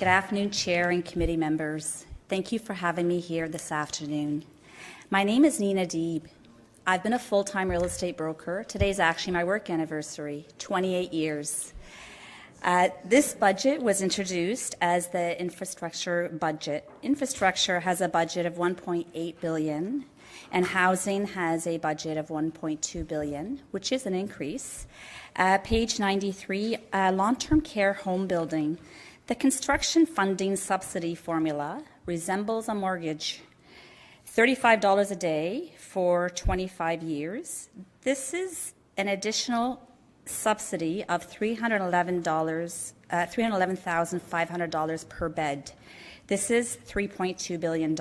Good afternoon, Chair and committee members. Thank you for having me here this afternoon. My name is Nina Deeb. I've been a full-time real estate broker. Today's actually my work anniversary, 28 years. This budget was introduced as the infrastructure budget. Infrastructure has a budget of $1.8 billion, and housing has a budget of $1.2 billion, which is an increase. Page 93, long-term care home building. The construction funding subsidy formula resembles a mortgage. $35 a day for 25 years. This is an additional subsidy of $311,500 per bed. This is $3.2 billion.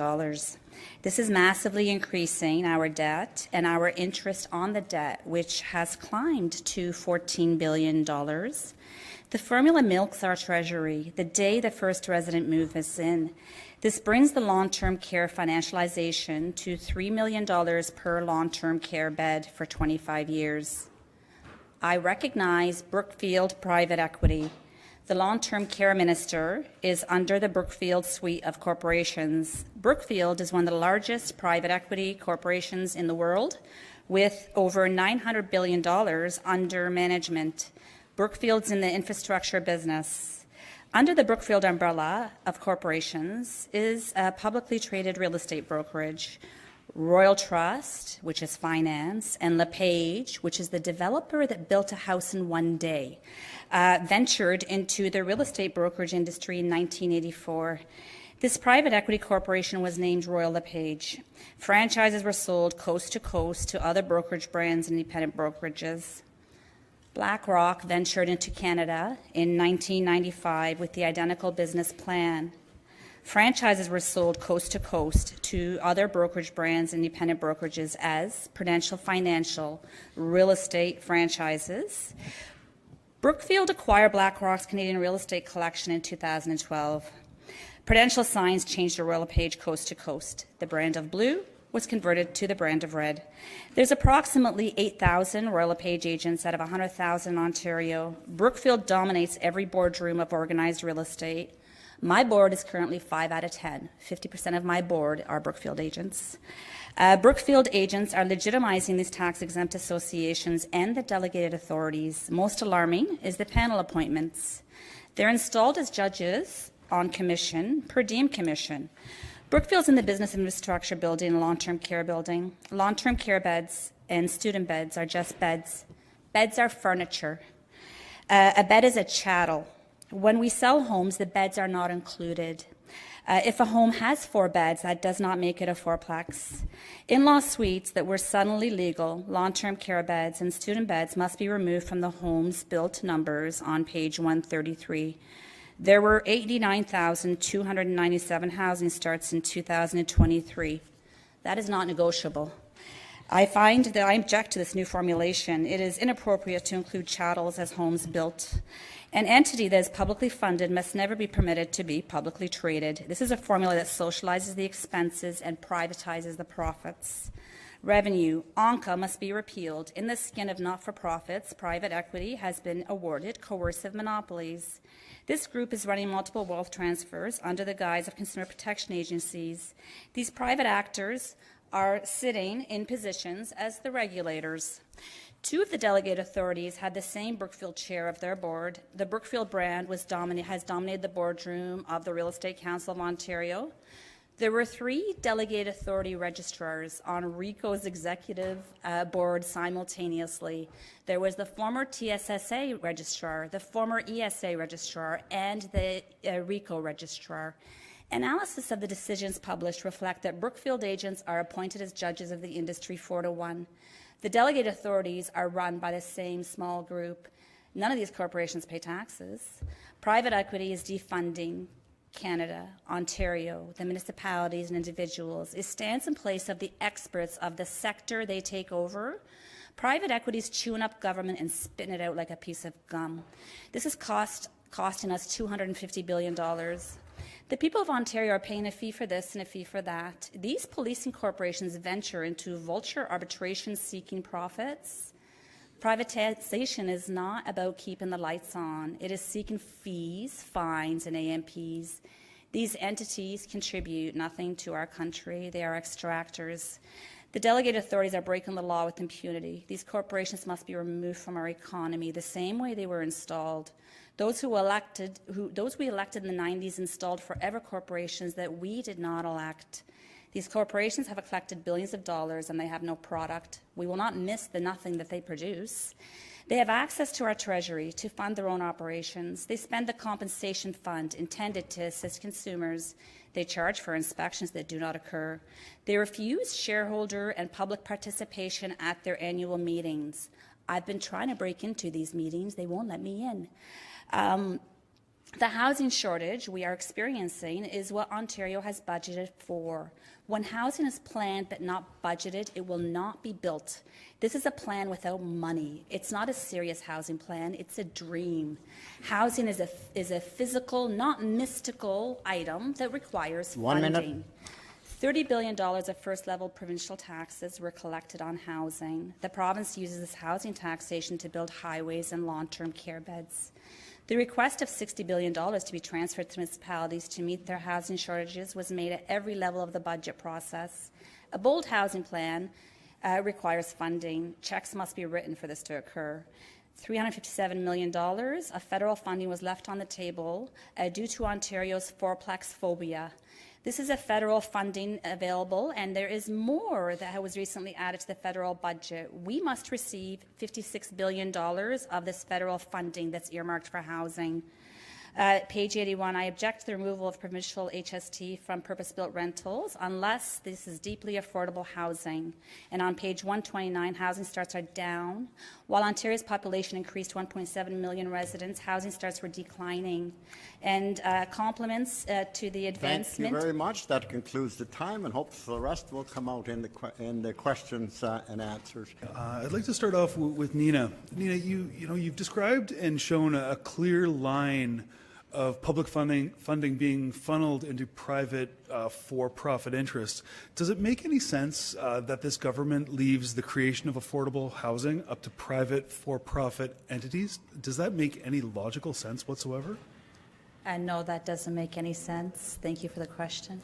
This is massively increasing our debt and our interest on the debt, which has climbed to $14 billion. The formula milks our treasury the day the first resident moves in. This brings the long-term care financialization to $3 million per long-term care bed for 25 years. I recognize Brookfield Private Equity. The long-term care minister is under the Brookfield suite of corporations. Brookfield is one of the largest private equity corporations in the world, with over $900 billion under management. Brookfield's in the infrastructure business. Under the Brookfield umbrella of corporations is a publicly traded real estate brokerage, Royal Trust, which is finance, and LePage, which is the developer that built a house in one day, ventured into the real estate brokerage industry in 1984. This private equity corporation was named Royal LePage. Franchises were sold coast to coast to other brokerage brands and independent brokerages. BlackRock ventured into Canada in 1995 with the identical business plan. Franchises were sold coast to coast to other brokerage brands and independent brokerages as Prudential Financial Real Estate Franchises. Brookfield acquired BlackRock's Canadian real estate collection in 2012. Prudential Signs changed to Royal LePage coast to coast. The brand of blue was converted to the brand of red. There's approximately 8,000 Royal LePage agents out of 100,000 in Ontario. Brookfield dominates every boardroom of organized real estate. My board is currently 5 out of 10. 50% of my board are Brookfield agents. Brookfield agents are legitimizing these tax-exempt associations and the delegated authorities. Most alarming is the panel appointments. They're installed as judges on commission, per diem commission. Brookfield's in the business of infrastructure building and long-term care building. Long-term care beds and student beds are just beds. Beds are furniture. A bed is a chattel. When we sell homes, the beds are not included. If a home has 4 beds, that does not make it a fourplex. In-law suites that were suddenly legal, long-term care beds and student beds must be removed from the homes built numbers on page 133. There were 89,297 housing starts in 2023. That is not negotiable. I find that I object to this new formulation. It is inappropriate to include chattels as homes built. An entity that is publicly funded must never be permitted to be publicly traded. This is a formula that socializes the expenses and privatizes the profits. Revenue, ONCA must be repealed. In the skin of not-for-profits, private equity has been awarded coercive monopolies. This group is running multiple wealth transfers under the guise of consumer protection agencies. These private actors are sitting in positions as the regulators. 2 of the delegate authorities had the same Brookfield chair of their board. The Brookfield brand has dominated the boardroom of the Real Estate Council of Ontario. There were 3 delegate authority registrars on RICO's executive board simultaneously. There was the former TSSA registrar, the former ESA registrar, and the RICO registrar. Analysis of the decisions published reflect that Brookfield agents are appointed as judges of the industry 4-1. The delegate authorities are run by the same small group. None of these corporations pay taxes. Private equity is defunding Canada, Ontario, the municipalities and individuals. It stands in place of the experts of the sector they take over. Private equity is chewing up government and spitting it out like a piece of gum. This is costing us $250 billion. The people of Ontario are paying a fee for this and a fee for that. These policing corporations venture into vulture arbitration seeking profits. Privatization is not about keeping the lights on. It is seeking fees, fines, and AMPs. These entities contribute nothing to our country. They are extractors. The delegated authorities are breaking the law with impunity. These corporations must be removed from our economy the same way they were installed. Those we elected in the 90s installed forever corporations that we did not elect. These corporations have collected billions of dollars and they have no product. We will not miss the nothing that they produce. They have access to our treasury to fund their own operations. They spend the compensation fund intended to assist consumers. They charge for inspections that do not occur. They refuse shareholder and public participation at their annual meetings. I've been trying to break into these meetings. They won't let me in. The housing shortage we are experiencing is what Ontario has budgeted for. When housing is planned but not budgeted, it will not be built. This is a plan without money. It's not a serious housing plan. It's a dream. Housing is a physical, not mystical item that requires funding. 1 minute. $30 billion of first-level provincial taxes were collected on housing. The province uses this housing taxation to build highways and long-term care beds. The request of $60 billion to be transferred to municipalities to meet their housing shortages was made at every level of the budget process. A bold housing plan requires funding. Checks must be written for this to occur. $357 million of federal funding was left on the table due to Ontario's fourplex phobia. This is a federal funding available, and there is more that was recently added to the federal budget. We must receive $56 billion of this federal funding that's earmarked for housing. Page 81, I object to the removal of provincial HST from purpose-built rentals unless this is deeply affordable housing. And on page 129, housing starts are down. While Ontario's population increased 1.7 million residents, housing starts were declining. And compliments to the advancement. Thank you very much. That concludes the time, and hopefully the rest will come out in the questions and answers. I'd like to start off with Nina. Nina, you've described and shown a clear line of public funding being funneled into private for-profit interests. Does it make any sense that this government leaves the creation of affordable housing up to private for-profit entities? Does that make any logical sense whatsoever? No, that doesn't make any sense. Thank you for the question.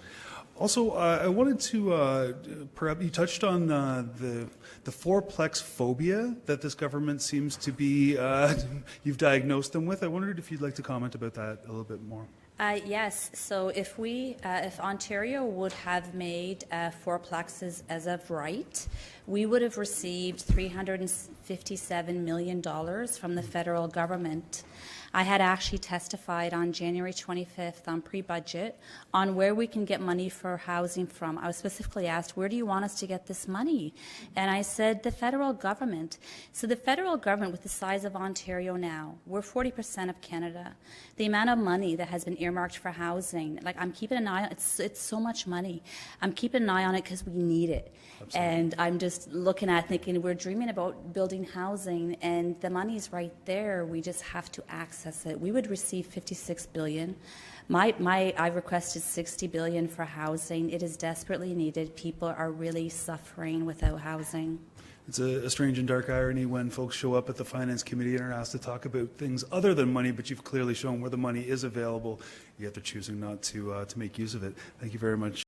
Also, I wanted to, perhaps you touched on the fourplex phobia that this government seems to be, you've diagnosed them with. I wondered if you'd like to comment about that a little bit more. Yes. So if Ontario would have made fourplexes as of right, we would have received $357 million from the federal government. I had actually testified on January 25th on pre-budget on where we can get money for housing from. I was specifically asked, where do you want us to get this money? And I said, the federal government. So the federal government, with the size of Ontario now, we're 40% of Canada. The amount of money that has been earmarked for housing, like I'm keeping an eye on, it's so much money. I'm keeping an eye on it because we need it. Absolutely. And I'm just looking at thinking, we're dreaming about building housing and the money's right there. We just have to access it. We would receive $56 billion. I've requested $60 billion for housing. It is desperately needed. People are really suffering without housing. It's a strange and dark irony when folks show up at the Finance Committee and are asked to talk about things other than money, but you've clearly shown where the money is available, yet they're choosing not to make use of it. Thank you very much.